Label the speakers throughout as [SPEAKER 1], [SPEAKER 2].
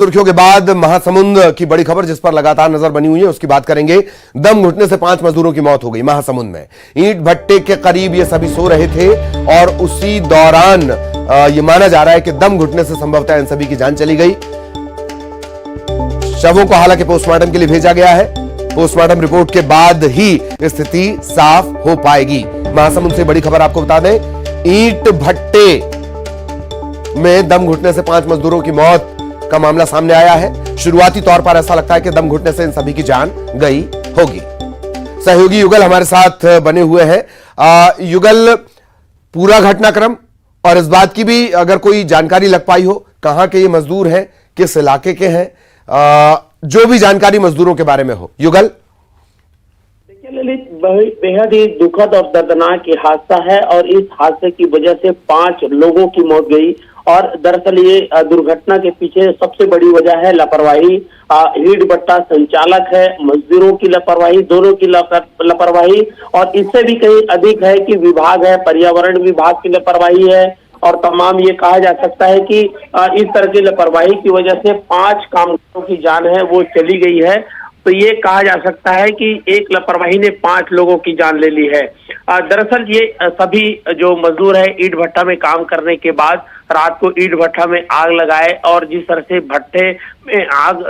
[SPEAKER 1] सुर्खियों के बाद महासमुंद की बड़ी खबर जिस पर लगातार नजर बनी हुई है उसकी बात करेंगे। दम घुटने से 5 मजदूरों की मौत हो गई महासमुंद में। ईंट भट्टे के करीब ये सभी सो रहे थे और उसी दौरान ये माना जा रहा है कि दम घुटने से संभवतः इन सभी की जान चली गई। शवों को हालांकि पोस्टमार्टम के लिए भेजा गया है। पोस्टमार्टम रिपोर्ट के बाद ही स्थिति साफ हो पाएगी। महासमुंद से बड़ी खबर आपको बता दें, ईंट भट्टे में दम घुटने से 5 मजदूरों की मौत का मामला सामने आया है। शुरुआती तौर पर ऐसा लगता है कि दम घुटने से इन सभी की जान गई होगी। सहयोगी युगल हमारे साथ बने हुए हैं। युगल, पूरा घटनाक्रम और इस बात की भी अगर कोई जानकारी लग पाई हो, कहां के ये मजदूर हैं, किस इलाके के हैं, जो भी जानकारी मजदूरों के बारे में हो। युगल,
[SPEAKER 2] देखिए ललित, बेहद ही दुखद और दर्दनाक ये हादसा है और इस हादसे की वजह से 5 लोगों की मौत गई। और दरअसल ये दुर्घटना के पीछे सबसे बड़ी वजह है लापरवाही। ईंट भट्टा संचालक है, मजदूरों की लापरवाही, दोनों की लापरवाही, और इससे भी कहीं अधिक है कि विभाग है, पर्यावरण विभाग की लापरवाही है। और तमाम ये कहा जा सकता है कि इस तरह की लापरवाही की वजह से 5 कामगारों की जान है वो चली गई है। तो ये कहा जा सकता है कि एक लापरवाही ने 5 लोगों की जान ले ली है। दरअसल ये सभी जो मजदूर है ईंट भट्टा में काम करने के बाद रात को ईंट भट्टा में आग लगाए और जिस तरह से भट्टे में आग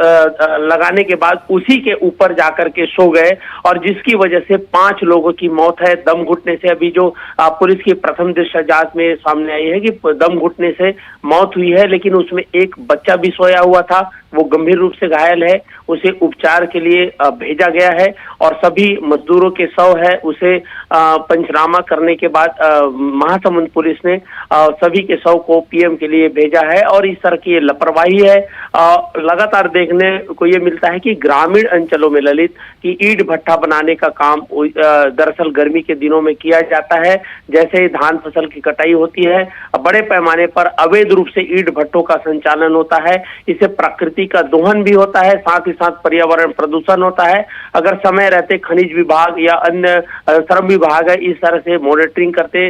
[SPEAKER 2] लगाने के बाद उसी के ऊपर जाकर के सो गए और जिसकी वजह से 5 लोगों की मौत है दम घुटने से। अभी जो पुलिस की प्रथम दृष्टया जांच में सामने आई है कि दम घुटने से मौत हुई है, लेकिन उसमें एक बच्चा भी सोया हुआ था, वो गंभीर रूप से घायल है, उसे उपचार के लिए भेजा गया है। और सभी मजदूरों के शव है उसे पंचनामा करने के बाद महासमुंद पुलिस ने सभी के शव को पीएम के लिए भेजा है। और इस तरह की लापरवाही है लगातार देखने को ये मिलता है कि ग्रामीण अंचलों में ललित की ईंट भट्टा बनाने का काम दरअसल गर्मी के दिनों में किया जाता है। जैसे ही धान फसल की कटाई होती है, बड़े पैमाने पर अवैध रूप से ईंट भट्टों का संचालन होता है। इससे प्रकृति का दोहन भी होता है, साथ ही साथ पर्यावरण प्रदूषण होता है। अगर समय रहते खनिज विभाग या अन्य श्रम विभाग है इस तरह से मॉनिटरिंग करते,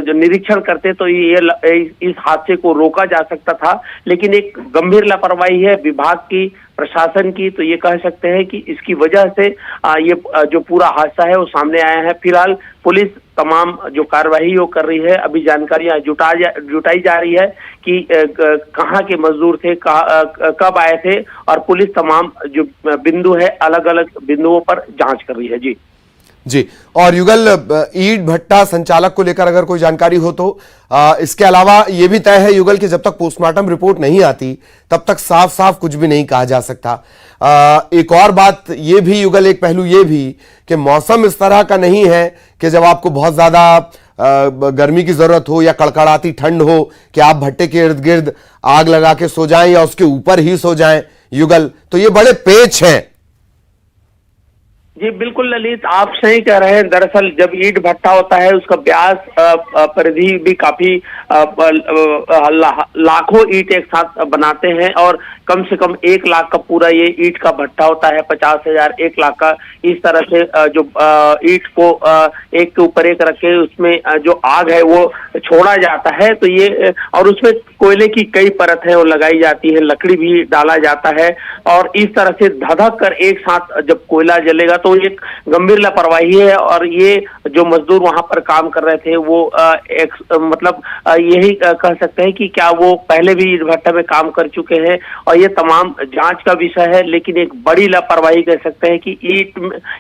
[SPEAKER 2] जो निरीक्षण करते, तो ये इस हादसे को रोका जा सकता था। लेकिन एक गंभीर लापरवाही है विभाग की, प्रशासन की, तो ये कह सकते हैं कि इसकी वजह से ये जो पूरा हादसा है वो सामने आया है। फिलहाल पुलिस तमाम जो कार्रवाई वो कर रही है। अभी जानकारियां जुटाई जा रही है कि कहाँ के मजदूर थे, कब आए थे, और पुलिस तमाम जो बिंदु है अलग अलग बिंदुओं पर जांच कर रही है।
[SPEAKER 1] जी। और युगल, ईंट भट्टा संचालक को लेकर अगर कोई जानकारी हो तो इसके अलावा ये भी तय है युगल कि जब तक पोस्टमार्टम रिपोर्ट नहीं आती तब तक साफ साफ कुछ भी नहीं कहा जा सकता। एक और बात ये भी युगल, एक पहलू ये भी कि मौसम इस तरह का नहीं है कि जब आपको बहुत ज्यादा गर्मी की जरूरत हो या कड़कड़ाती ठंड हो कि आप भट्टे के इर्द गिर्द आग लगा के सो जाएं या उसके ऊपर ही सो जाएं। युगल, तो ये बड़े पेच हैं।
[SPEAKER 2] जी बिल्कुल ललित, आप सही कह रहे हैं। दरअसल जब ईंट भट्टा होता है उसका व्यास परिधि भी काफी लाखों ईंट एक साथ बनाते हैं और कम से कम 1 लाख का पूरा ये ईंट का भट्टा होता है, 50,000, 1 लाख का। इस तरह से जो ईंट को एक के ऊपर एक रख के उसमें जो आग है वो छोड़ा जाता है। तो ये, और उसमें कोयले की कई परत है वो लगाई जाती है, लकड़ी भी डाला जाता है और इस तरह से धधक कर एक साथ जब कोयला जलेगा तो एक गंभीर लापरवाही है। और ये जो मजदूर वहां पर काम कर रहे थे वो मतलब यही कह सकते हैं कि क्या वो पहले भी ईंट भट्टा में काम कर चुके हैं, और ये तमाम जांच का विषय है। लेकिन एक बड़ी लापरवाही कह सकते हैं कि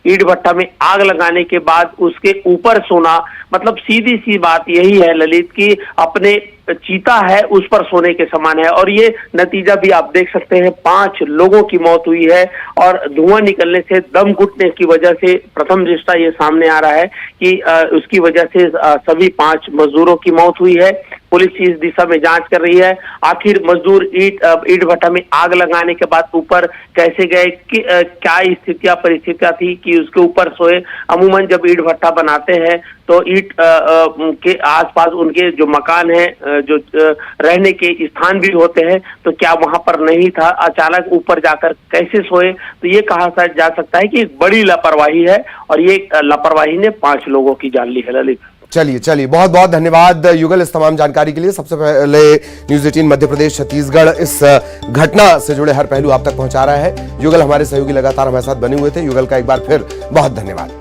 [SPEAKER 2] ईंट भट्टा में आग लगाने के बाद उसके ऊपर सोना, मतलब सीधी सी बात यही है ललित की अपने चीता है उस पर सोने के समान है। और ये नतीजा भी आप देख सकते हैं, 5 लोगों की मौत हुई है और धुआं निकलने से, दम घुटने की वजह से प्रथम दृष्टया ये सामने आ रहा है कि उसकी वजह से सभी 5 मजदूरों की मौत हुई है। पुलिस इस दिशा में जांच कर रही है। आखिर मजदूर ईंट भट्टा में आग लगाने के बाद ऊपर कैसे गए, क्या परिस्थितियां थी कि उसके ऊपर सोए। अमूमन जब ईंट भट्टा बनाते हैं तो ईंट के आसपास उनके जो मकान है, जो रहने के स्थान भी होते हैं, तो क्या वहां पर नहीं था, अचानक ऊपर जाकर कैसे सोए। तो ये कहा जा सकता है कि एक बड़ी लापरवाही है और ये लापरवाही ने 5 लोगों की जान ली है ललित।
[SPEAKER 1] चलिए बहुत बहुत धन्यवाद युगल इस तमाम जानकारी के लिए। सबसे पहले न्यूज़ 18 मध्य प्रदेश छत्तीसगढ़ इस घटना से जुड़े हर पहलू आप तक पहुंचा रहा है। युगल हमारे सहयोगी लगातार हमारे साथ बने हुए थे। युगल का एक बार फिर बहुत धन्यवाद।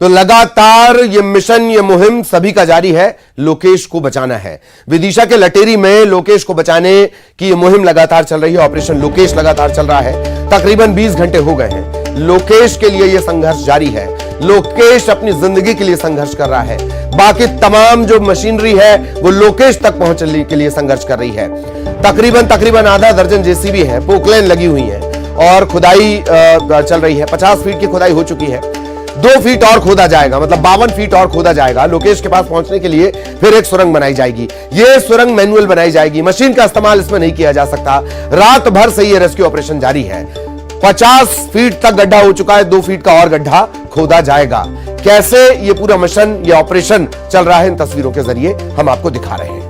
[SPEAKER 1] तो लगातार ये मिशन, ये मुहिम सभी का जारी है। लोकेश को बचाना है। विदिशा के लटेरी में लोकेश को बचाने की ये मुहिम लगातार चल रही है। ऑपरेशन लोकेश लगातार चल रहा है। तकरीबन 20 घंटे हो गए हैं। लोकेश के लिए यह संघर्ष जारी है। लोकेश अपनी जिंदगी के लिए संघर्ष कर रहा है। बाकी तमाम जो मशीनरी है वो लोकेश तक पहुंचने के लिए संघर्ष कर रही है। तकरीबन आधा दर्जन जेसीबी है, पोकलेन लगी हुई है और खुदाई चल रही है। 50 फीट की खुदाई हो चुकी है। 2 फीट और खोदा जाएगा, मतलब 52 फीट और खोदा जाएगा। लोकेश के पास पहुंचने के लिए फिर एक सुरंग बनाई जाएगी। यह सुरंग मैनुअल बनाई जाएगी, मशीन का इस्तेमाल इसमें नहीं किया जा सकता। रात भर से यह रेस्क्यू ऑपरेशन जारी है। 50 फीट तक गड्ढा हो चुका है, 2 फीट का और गड्ढा खोदा जाएगा। कैसे यह पूरा मिशन, यह ऑपरेशन चल रहा है, इन तस्वीरों के जरिए हम आपको दिखा रहे हैं।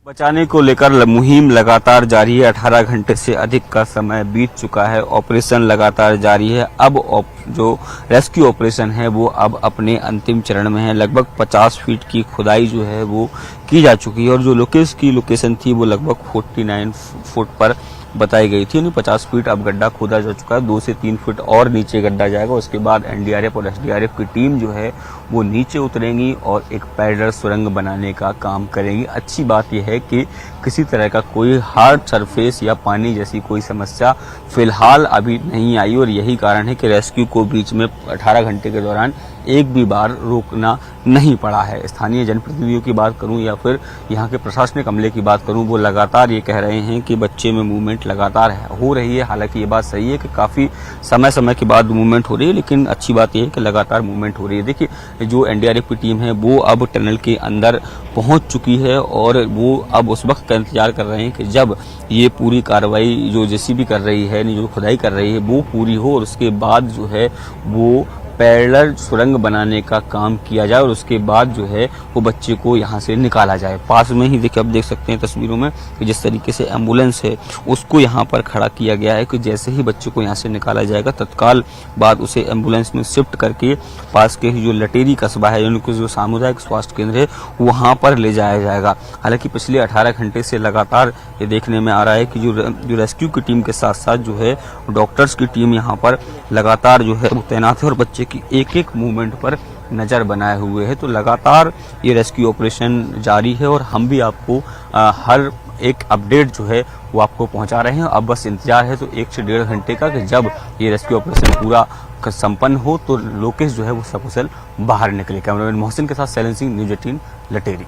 [SPEAKER 3] बचाने को लेकर मुहिम लगातार जारी है। 18 घंटे से अधिक का समय बीत चुका है। ऑपरेशन लगातार जारी है। अब जो रेस्क्यू ऑपरेशन है वो अब अपने अंतिम चरण में है। लगभग 50 फीट की खुदाई जो है वो की जा चुकी है और जो लोकेश की लोकेशन थी वो लगभग 49 फुट पर बताई गई थी। यानी 50 फीट अब गड्ढा खोदा जा चुका है। 2 से 3 फीट और नीचे गड्ढा जाएगा। उसके बाद एनडीआरएफ और एसडीआरएफ की टीम जो है वो नीचे उतरेंगी और एक पैडल सुरंग बनाने का काम करेंगी। अच्छी बात यह है कि किसी तरह का कोई हार्ड सरफेस या पानी जैसी कोई समस्या फिलहाल अभी नहीं आई और यही कारण है कि रेस्क्यू को बीच में 18 घंटे के दौरान एक भी बार रोकना नहीं पड़ा है। स्थानीय जनप्रतिनिधियों की बात करूं या फिर यहाँ के प्रशासनिक अमले की बात करूं, वो लगातार ये कह रहे हैं कि बच्चे में मूवमेंट लगातार हो रही है। हालांकि ये बात सही है कि काफ़ी समय के बाद मूवमेंट हो रही है, लेकिन अच्छी बात यह है कि लगातार मूवमेंट हो रही है। देखिए, जो एनडीआरएफ की टीम है वो अब टनल के अंदर पहुंच चुकी है और वो अब उस वक्त का इंतजार कर रहे हैं कि जब ये पूरी कार्रवाई जो जेसीबी कर रही है, जो खुदाई कर रही है, वो पूरी हो और उसके बाद जो है वो पैरेलल सुरंग बनाने का काम किया जाए और उसके बाद जो है वो बच्चे को यहाँ से निकाला जाए। पास में ही देखिए, आप देख सकते हैं तस्वीरों में कि जिस तरीके से एम्बुलेंस है उसको यहाँ पर खड़ा किया गया है कि जैसे ही बच्चे को यहाँ से निकाला जाएगा तत्काल बाद उसे एम्बुलेंस में शिफ्ट करके पास के जो लटेरी कस्बा है, यानी कि जो सामुदायिक स्वास्थ्य केंद्र है, वहाँ पर ले जाया जाएगा। हालांकि पिछले 18 घंटे से लगातार ये देखने में आ रहा है कि जो रेस्क्यू की टीम के साथ साथ जो है डॉक्टर्स की टीम यहाँ पर लगातार जो है तैनात है और बच्चे की एक मूवमेंट पर नजर बनाए हुए है। तो लगातार ये रेस्क्यू ऑपरेशन जारी है और हम भी आपको हर एक अपडेट जो है वो आपको पहुंचा रहे हैं। अब बस इंतजार है तो 1 से 1.5 घंटे का कि जब ये रेस्क्यू ऑपरेशन पूरा संपन्न हो तो लोकेश जो है वो सकुशल बाहर निकले। कैमरामैन मोहसिन के साथ Shailendra Singh, news 18 Lateri.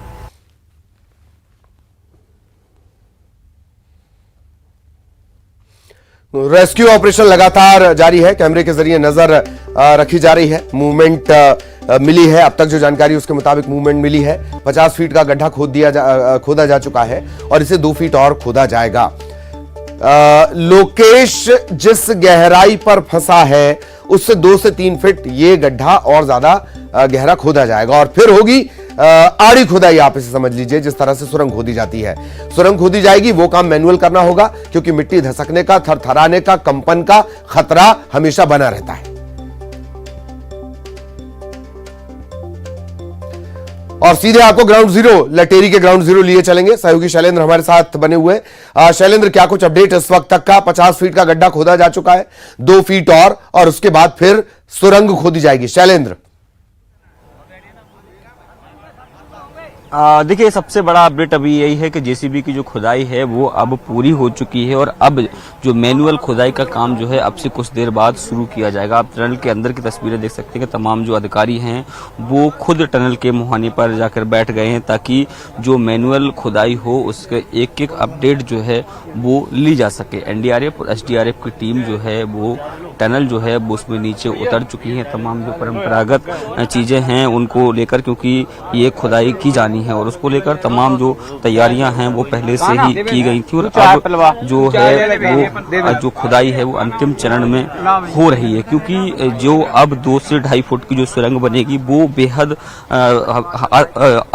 [SPEAKER 1] Rescue operation लगातार जारी है। कैमरे के जरिए नजर रखी जा रही है। मूवमेंट मिली है, अब तक जो जानकारी उसके मुताबिक मूवमेंट मिली है। 50 फीट का गड्ढा खोदा जा चुका है और इसे 2 फीट और खोदा जाएगा। लोकेश जिस गहराई पर फंसा है उससे 2 से 3 फीट ये गड्ढा और ज्यादा गहरा खोदा जाएगा और फिर होगी आड़ी खुदाई। आप इसे समझ लीजिए, जिस तरह से सुरंग खोदी जाती है, सुरंग खोदी जाएगी। वो काम मैनुअल करना होगा क्योंकि मिट्टी धसकने का, थरथराने का, कंपन का खतरा हमेशा बना रहता है। और सीधे आपको ग्राउंड जीरो, लटेरी के ग्राउंड जीरो लिए चलेंगे। सहयोगी शैलेंद्र हमारे साथ बने हुए। शैलेंद्र, क्या कुछ अपडेट इस वक्त तक का? 50 फीट का गड्ढा खोदा जा चुका है, 2 फीट और उसके बाद फिर सुरंग खोदी जाएगी। शैलेंद्र,
[SPEAKER 3] देखिए, सबसे बड़ा अपडेट अभी यही है कि जेसीबी की जो खुदाई है वो अब पूरी हो चुकी है और अब जो मैनुअल खुदाई का काम जो है अब से कुछ देर बाद शुरू किया जाएगा। आप टनल के अंदर की तस्वीरें देख सकते हैं कि तमाम जो अधिकारी हैं वो खुद टनल के मुहाने पर जाकर बैठ गए हैं ताकि जो मैनुअल खुदाई हो उसके एक अपडेट जो है वो ली जा सके। एनडीआरएफ और एसडीआरएफ की टीम जो है वो टनल जो है वो उसमें नीचे उतर चुकी है। तमाम जो परंपरागत चीजें हैं उनको लेकर, क्योंकि ये खुदाई की जानी है और उसको लेकर तमाम जो तैयारियां हैं वो पहले से ही की गई थी और अब जो है वो जो खुदाई है वो अंतिम चरण में हो रही है, क्योंकि जो अब 2 से 2.5 फुट की जो सुरंग बनेगी वो बेहद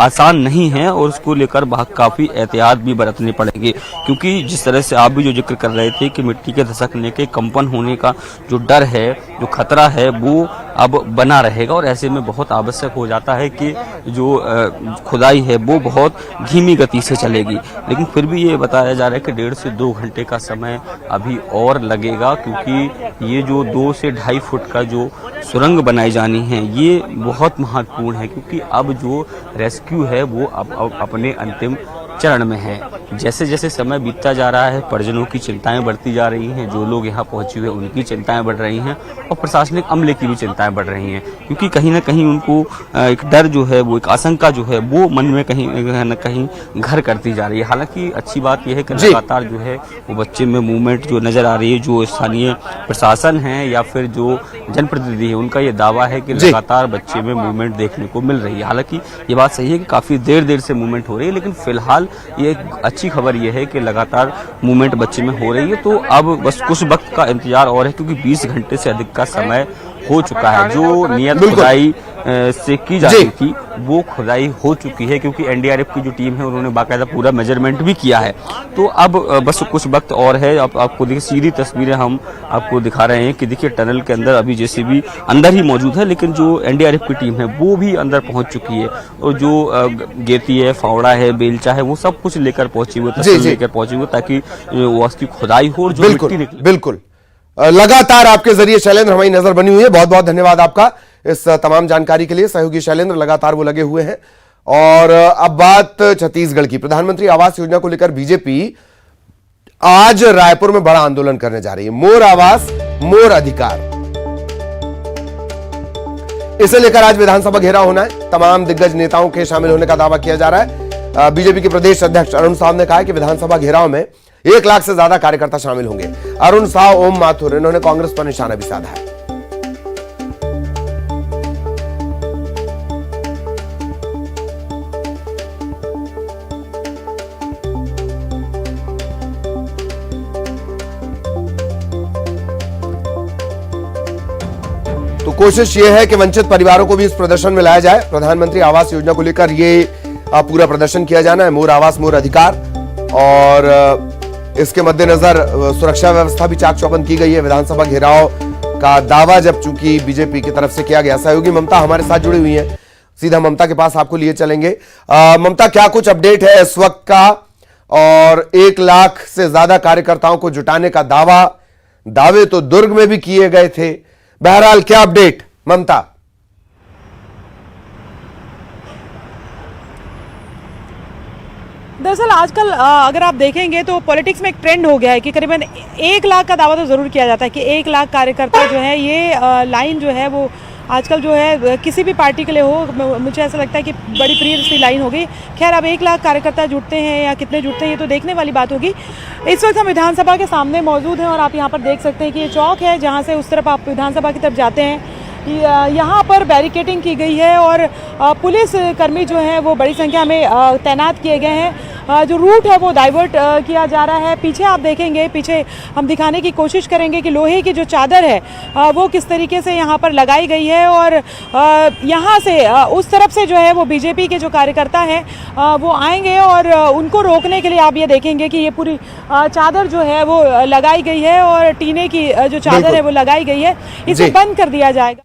[SPEAKER 3] आसान नहीं है और उसको लेकर काफी एहतियात भी बरतने पड़ेंगे, क्योंकि जिस तरह से आप भी जो जिक्र कर रहे थे कि मिट्टी के धसकने के कंपन होने का जो डर है, जो खतरा है, वो अब बना रहेगा और ऐसे में बहुत आवश्यक हो जाता है कि जो खुदाई है वो बहुत धीमी गति से चलेगी। लेकिन फिर भी ये बताया जा रहा है कि 1.5 से 2 घंटे का समय अभी और लगेगा, क्योंकि ये जो 2 से 2.5 फुट का जो सुरंग बनाई जानी है ये बहुत महत्वपूर्ण है, क्योंकि अब जो रेस्क्यू है वो अब अपने अंतिम चरण में है। जैसे जैसे समय बीतता जा रहा है परिजनों की चिंताएं बढ़ती जा रही हैं, जो लोग यहाँ पहुंचे हुए उनकी चिंताएं बढ़ रही हैं और प्रशासनिक अमले की भी चिंताएं बढ़ रही हैं, क्योंकि कहीं ना कहीं उनको एक डर जो है वो एक आशंका जो है वो मन में कहीं न कहीं घर करती जा रही है। हालांकि अच्छी बात यह है कि लगातार जो है वो बच्चे में मूवमेंट जो नजर आ रही है, जो स्थानीय प्रशासन है या फिर जो जनप्रतिनिधि है उनका ये दावा है कि लगातार बच्चे में मूवमेंट देखने को मिल रही है। हालांकि ये बात सही है कि काफी देर से मूवमेंट हो रही है, लेकिन फिलहाल ये अच्छी खबर ये है कि लगातार मूवमेंट बच्चे में हो रही है। तो अब बस कुछ वक्त का इंतजार और है, क्योंकि 20 घंटे से अधिक का समय हो चुका है। जो नियत खुदाई से की जा रही थी वो खुदाई हो चुकी है, क्योंकि एनडीआरएफ की जो टीम है उन्होंने बाकायदा पूरा मेजरमेंट भी किया है। तो अब बस कुछ वक्त और है। अब आपको देखिए सीधी तस्वीरें हम आपको दिखा रहे हैं कि देखिए टनल के अंदर अभी जेसीबी अंदर ही मौजूद है, लेकिन जो एनडीआरएफ की टीम है वो भी अंदर पहुंच चुकी है और जो गेती है, फावड़ा है, बेलचा है, वो सब कुछ लेकर पहुंची हुई, तसल्ली लेकर पहुंची हुई, ताकि वो उसकी खुदाई हो और जो मिट्टी निकले।
[SPEAKER 1] बिल्कुल लगातार आपके जरिए शैलेंद्र हमारी नजर बनी हुई है। बहुत बहुत धन्यवाद आपका इस तमाम जानकारी के लिए। सहयोगी शैलेंद्र लगातार वो लगे हुए हैं। और अब बात छत्तीसगढ़ की। प्रधानमंत्री आवास योजना को लेकर बीजेपी आज रायपुर में बड़ा आंदोलन करने जा रही है। मोर आवास मोर अधिकार, इसे लेकर आज विधानसभा घेराव होना है। तमाम दिग्गज नेताओं के शामिल होने का दावा किया जा रहा है। बीजेपी के प्रदेश अध्यक्ष अरुण साव ने कहा है कि विधानसभा घेराव में 1 लाख से ज्यादा कार्यकर्ता शामिल होंगे। अरुण साव, ओम माथुर, इन्होंने कांग्रेस पर निशाना भी साधा है। तो कोशिश यह है कि वंचित परिवारों को भी इस प्रदर्शन में लाया जाए। प्रधानमंत्री आवास योजना को लेकर ये पूरा प्रदर्शन किया जाना है, मोर आवास मोर अधिकार। और इसके मद्देनजर सुरक्षा व्यवस्था भी चाक चौबंद की गई है। विधानसभा घेराव का दावा जब चूंकि बीजेपी की तरफ से किया गया। सहयोगी ममता हमारे साथ जुड़ी हुई है, सीधा ममता के पास आपको लिए चलेंगे। ममता, क्या कुछ अपडेट है इस वक्त का? और 1 लाख से ज्यादा कार्यकर्ताओं को जुटाने का दावे तो दुर्ग में भी किए गए थे। बहरहाल क्या अपडेट ममता?
[SPEAKER 4] दरअसल आजकल अगर आप देखेंगे तो पॉलिटिक्स में एक ट्रेंड हो गया है कि करीबन 1 लाख का दावा तो ज़रूर किया जाता है कि 1 लाख कार्यकर्ता जो है, ये लाइन जो है वो आजकल जो है किसी भी पार्टी के लिए हो, मुझे ऐसा लगता है कि बड़ी प्रिय सी लाइन हो गई। खैर, अब 1 लाख कार्यकर्ता जुटते हैं या कितने जुटते हैं ये तो देखने वाली बात होगी। इस वक्त हम विधानसभा के सामने मौजूद हैं और आप यहाँ पर देख सकते हैं कि ये चौक है जहाँ से उस तरफ आप विधानसभा की तरफ जाते हैं। यहाँ पर बैरिकेडिंग की गई है और पुलिस कर्मी जो हैं वो बड़ी संख्या में तैनात किए गए हैं। जो रूट है वो डाइवर्ट किया जा रहा है। पीछे आप देखेंगे, पीछे हम दिखाने की कोशिश करेंगे कि लोहे की जो चादर है वो किस तरीके से यहाँ पर लगाई गई है और यहाँ से उस तरफ से जो है वो बीजेपी के जो कार्यकर्ता हैं वो आएंगे और उनको रोकने के लिए आप ये देखेंगे कि ये पूरी चादर जो है वो लगाई गई है और टीने की जो चादर है वो लगाई गई है, इसे बंद कर दिया जाएगा।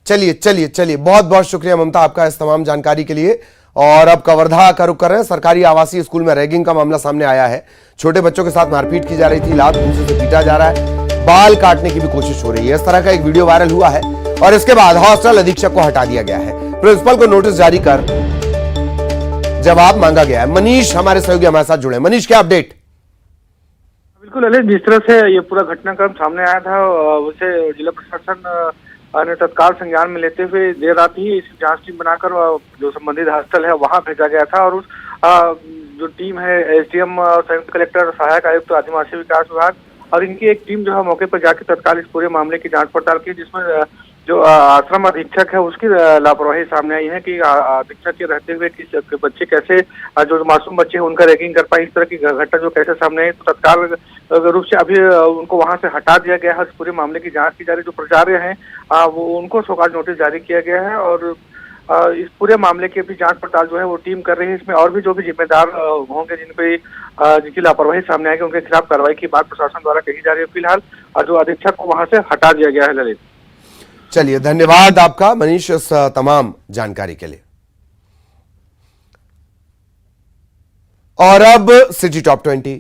[SPEAKER 1] चलिए बहुत बहुत शुक्रिया ममता आपका इस तमाम जानकारी के लिए। और अब कवर्धा का रुख कर रहे हैं। सरकारी आवासीय स्कूल में रैगिंग का मामला सामने आया है। छोटे बच्चों के साथ मारपीट की जा रही थी, लात घूंसे से पीटा जा रहा है, बाल काटने की भी कोशिश हो रही है। इस तरह का एक वीडियो वायरल हुआ है और इसके बाद हॉस्टल अधीक्षक को हटा दिया गया है। प्रिंसिपल को नोटिस जारी कर जवाब मांगा गया है। मनीष हमारे सहयोगी हमारे साथ जुड़े। मनीष, क्या अपडेट?
[SPEAKER 5] बिल्कुल ललित, जिस तरह से ये पूरा घटनाक्रम सामने आया था उसे जिला प्रशासन ने तत्काल संज्ञान में लेते हुए देर रात ही इस जांच टीम बनाकर जो संबंधित हॉस्टल है वहां भेजा गया था। और उस जो टीम है एसडीएम, संयुक्त कलेक्टर, सहायक आयुक्त आदिवासी विकास विभाग और इनकी एक टीम जो है मौके पर जाकर तत्काल इस पूरे मामले की जांच पड़ताल की, जिसमें जो आश्रम अधीक्षक है उसकी लापरवाही सामने आई है कि अधीक्षक के रहते हुए कि बच्चे कैसे जो मासूम बच्चे हैं उनका रैगिंग कर पाए। इस तरह की घटना जो कैसे सामने आई, तो तत्काल रूप से अभी उनको वहां से हटा दिया गया है। इस पूरे मामले की जांच की जा रही है। जो प्राचार्य हैं वो उनको शोकाज नोटिस जारी किया गया है और इस पूरे मामले की भी जांच पड़ताल जो है वो टीम कर रही है। इसमें और भी जो भी जिम्मेदार होंगे जिनकी लापरवाही सामने आएगी उनके खिलाफ कार्रवाई की बात प्रशासन द्वारा कही जा रही है। फिलहाल जो अधीक्षक को वहां से हटा दिया गया है। ललित,
[SPEAKER 1] चलिए, धन्यवाद आपका मनीष इस तमाम जानकारी के लिए। और अब सिटी टॉप 20।